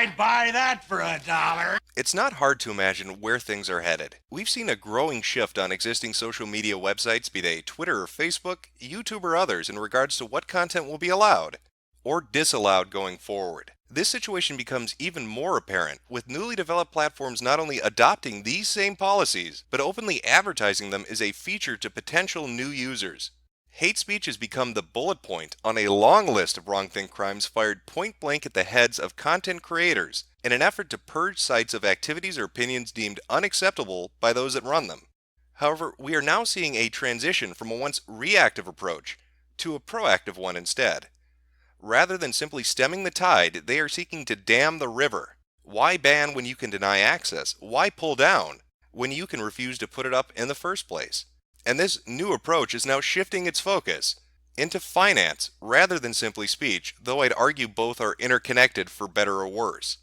I'd buy that for $1. It's not hard to imagine where things are headed. We've seen a growing shift on existing social media websites, be they Twitter or Facebook, YouTube or others, in regards to what content will be allowed or disallowed going forward. This situation becomes even more apparent with newly developed platforms not only adopting these same policies, but openly advertising them as a feature to potential new users. Hate speech has become the bullet point on a long list of wrongthink crimes fired point blank at the heads of content creators in an effort to purge sites of activities or opinions deemed unacceptable by those that run them. However, we are now seeing a transition from a once reactive approach to a proactive one instead. Rather than simply stemming the tide, they are seeking to dam the river. Why ban when you can deny access? Why pull down when you can refuse to put it up in the first place? And this new approach is now shifting its focus into finance rather than simply speech, though I'd argue both are interconnected for better or worse.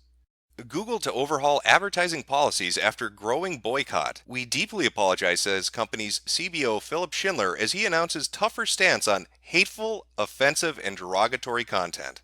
Google to overhaul advertising policies after growing boycott. We deeply apologize, says company's CBO Philip Schindler, as he announces tougher stance on hateful, offensive, and derogatory content.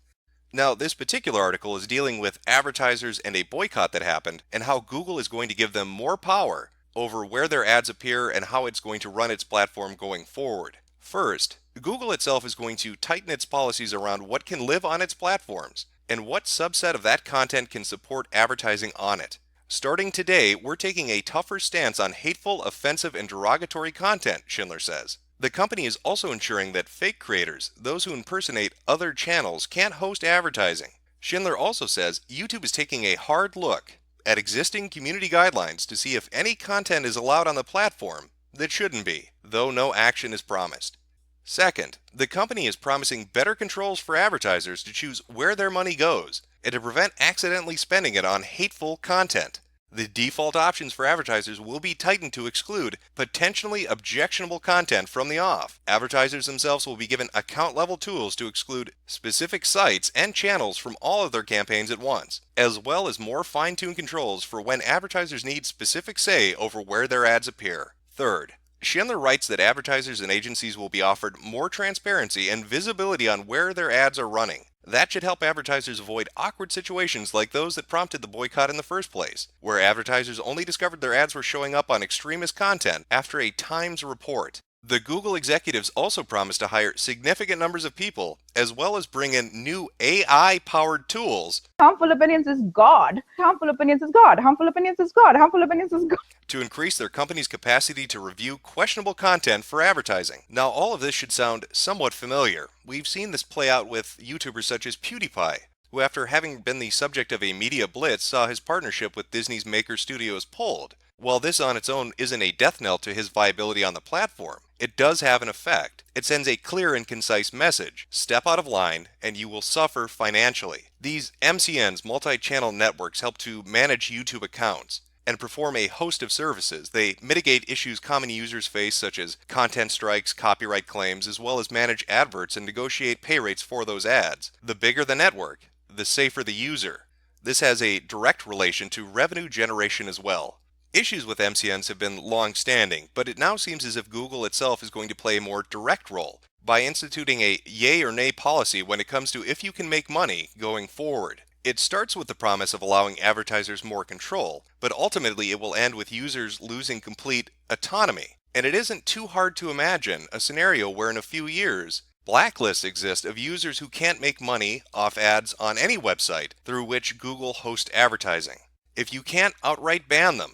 Now, this particular article is dealing with advertisers and a boycott that happened, and how Google is going to give them more power over where their ads appear and how it's going to run its platform going forward. First, Google itself is going to tighten its policies around what can live on its platforms and what subset of that content can support advertising on it. Starting today, we're taking a tougher stance on hateful, offensive, and derogatory content, Schindler says. The company is also ensuring that fake creators, those who impersonate other channels, can't host advertising. Schindler also says YouTube is taking a hard look at existing community guidelines to see if any content is allowed on the platform that shouldn't be, though no action is promised. Second, the company is promising better controls for advertisers to choose where their money goes and to prevent accidentally spending it on hateful content. The default options for advertisers will be tightened to exclude potentially objectionable content from the off. Advertisers themselves will be given account-level tools to exclude specific sites and channels from all of their campaigns at once, as well as more fine-tuned controls for when advertisers need specific say over where their ads appear. Third, Schindler writes that advertisers and agencies will be offered more transparency and visibility on where their ads are running. That should help advertisers avoid awkward situations like those that prompted the boycott in the first place, where advertisers only discovered their ads were showing up on extremist content after a Times report. The Google executives also promised to hire significant numbers of people, as well as bring in new AI-powered tools. Harmful opinions is God. Harmful opinions is God. Harmful opinions is God. Harmful opinions is God. To increase their company's capacity to review questionable content for advertising. Now, all of this should sound somewhat familiar. We've seen this play out with YouTubers such as PewDiePie, who, after having been the subject of a media blitz, saw his partnership with Disney's Maker Studios pulled. While this on its own isn't a death knell to his viability on the platform, it does have an effect. It sends a clear and concise message. Step out of line and you will suffer financially. These MCNs, multi-channel networks, help to manage YouTube accounts and perform a host of services. They mitigate issues common users face, such as content strikes, copyright claims, as well as manage adverts and negotiate pay rates for those ads. The bigger the network, the safer the user. This has a direct relation to revenue generation as well. Issues with MCNs have been long-standing, but it now seems as if Google itself is going to play a more direct role by instituting a yay or nay policy when it comes to if you can make money going forward. It starts with the promise of allowing advertisers more control, but ultimately it will end with users losing complete autonomy. And it isn't too hard to imagine a scenario where in a few years, blacklists exist of users who can't make money off ads on any website through which Google hosts advertising. If you can't outright ban them,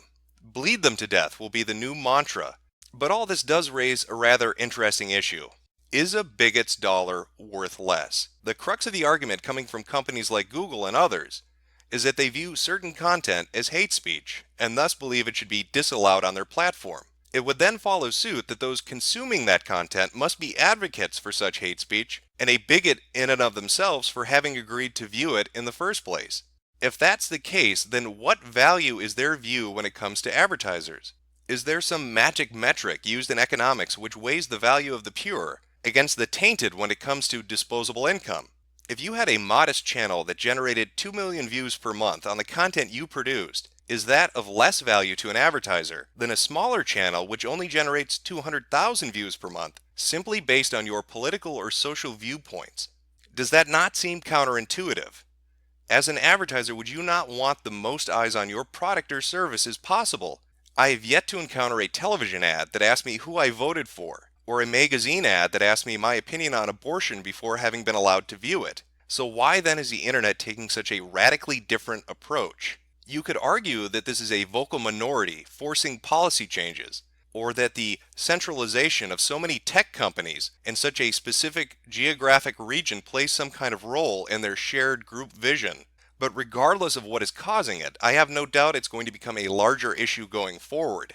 bleed them to death will be the new mantra. But all this does raise a rather interesting issue. Is a bigot's dollar worth less? The crux of the argument coming from companies like Google and others is that they view certain content as hate speech and thus believe it should be disallowed on their platform. It would then follow suit that those consuming that content must be advocates for such hate speech and a bigot in and of themselves for having agreed to view it in the first place. If that's the case, then what value is their view when it comes to advertisers? Is there some magic metric used in economics which weighs the value of the pure against the tainted when it comes to disposable income? If you had a modest channel that generated 2 million views per month on the content you produced, is that of less value to an advertiser than a smaller channel which only generates 200,000 views per month simply based on your political or social viewpoints? Does that not seem counterintuitive? As an advertiser, would you not want the most eyes on your product or service as possible? I have yet to encounter a television ad that asked me who I voted for, or a magazine ad that asked me my opinion on abortion before having been allowed to view it. So why then is the internet taking such a radically different approach? You could argue that this is a vocal minority forcing policy changes, or that the centralization of so many tech companies in such a specific geographic region plays some kind of role in their shared group vision. But regardless of what is causing it, I have no doubt it's going to become a larger issue going forward.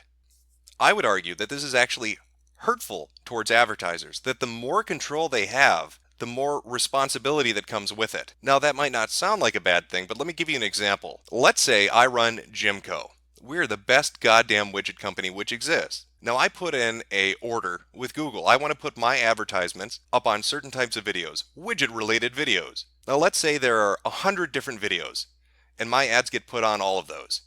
I would argue that this is actually hurtful towards advertisers, that the more control they have, the more responsibility that comes with it. Now, that might not sound like a bad thing, but let me give you an example. Let's say I run Jimco. We're the best goddamn widget company which exists. Now, I put in a order with Google. I want to put my advertisements up on certain types of videos, widget-related videos. Now, let's say there are 100 different videos, and my ads get put on all of those.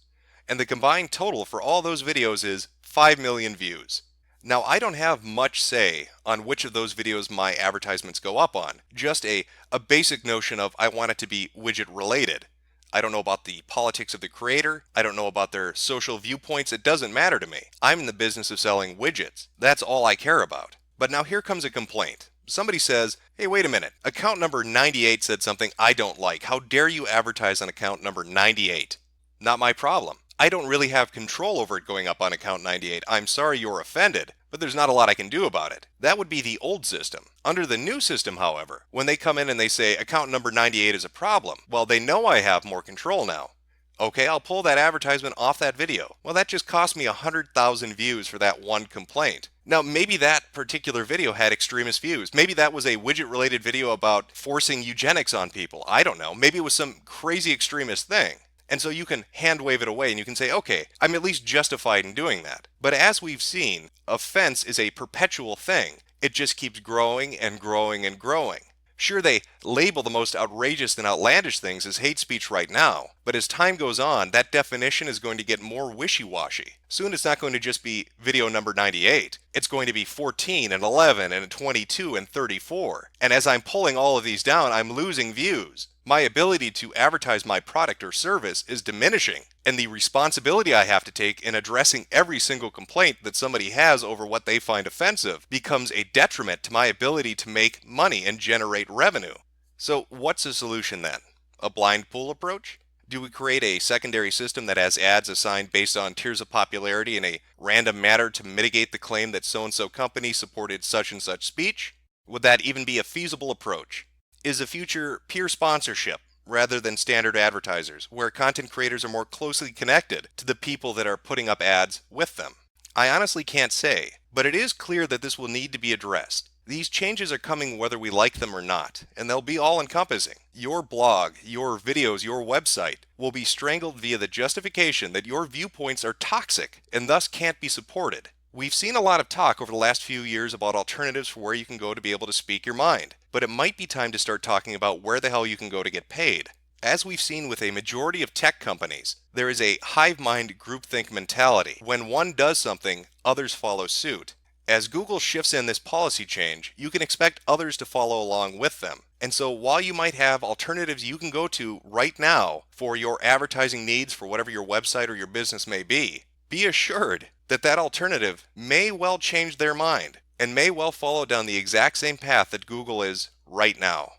And the combined total for all those videos is 5 million views. Now, I don't have much say on which of those videos my advertisements go up on. Just a basic notion of I want it to be widget related. I don't know about the politics of the creator. I don't know about their social viewpoints. It doesn't matter to me. I'm in the business of selling widgets. That's all I care about. But now here comes a complaint. Somebody says, hey, wait a minute. Account number 98 said something I don't like. How dare you advertise on account number 98? Not my problem. I don't really have control over it going up on account 98. I'm sorry you're offended, but there's not a lot I can do about it. That would be the old system. Under the new system, however, when they come in and they say account number 98 is a problem, well, they know I have more control now. Okay, I'll pull that advertisement off that video. Well, that just cost me 100,000 views for that one complaint. Now, maybe that particular video had extremist views. Maybe that was a widget-related video about forcing eugenics on people. I don't know. Maybe it was some crazy extremist thing. And so you can hand wave it away and you can say, okay, I'm at least justified in doing that. But as we've seen, offense is a perpetual thing. It just keeps growing and growing and growing. Sure, they label the most outrageous and outlandish things as hate speech right now, but as time goes on, that definition is going to get more wishy-washy. Soon it's not going to just be video number 98. It's going to be 14 and 11 and 22 and 34. And as I'm pulling all of these down, I'm losing views. My ability to advertise my product or service is diminishing, and the responsibility I have to take in addressing every single complaint that somebody has over what they find offensive becomes a detriment to my ability to make money and generate revenue. So what's the solution then? A blind pool approach? Do we create a secondary system that has ads assigned based on tiers of popularity in a random manner to mitigate the claim that so-and-so company supported such and such speech? Would that even be a feasible approach? Is the future peer sponsorship rather than standard advertisers, where content creators are more closely connected to the people that are putting up ads with them? I honestly can't say, but it is clear that this will need to be addressed. These changes are coming whether we like them or not, and they'll be all-encompassing. Your blog, your videos, your website will be strangled via the justification that your viewpoints are toxic and thus can't be supported. We've seen a lot of talk over the last few years about alternatives for where you can go to be able to speak your mind, but it might be time to start talking about where the hell you can go to get paid. As we've seen with a majority of tech companies, there is a hive mind groupthink mentality. When one does something, others follow suit. As Google shifts in this policy change, you can expect others to follow along with them. And so while you might have alternatives you can go to right now for your advertising needs for whatever your website or your business may be assured that that alternative may well change their mind and may well follow down the exact same path that Google is right now.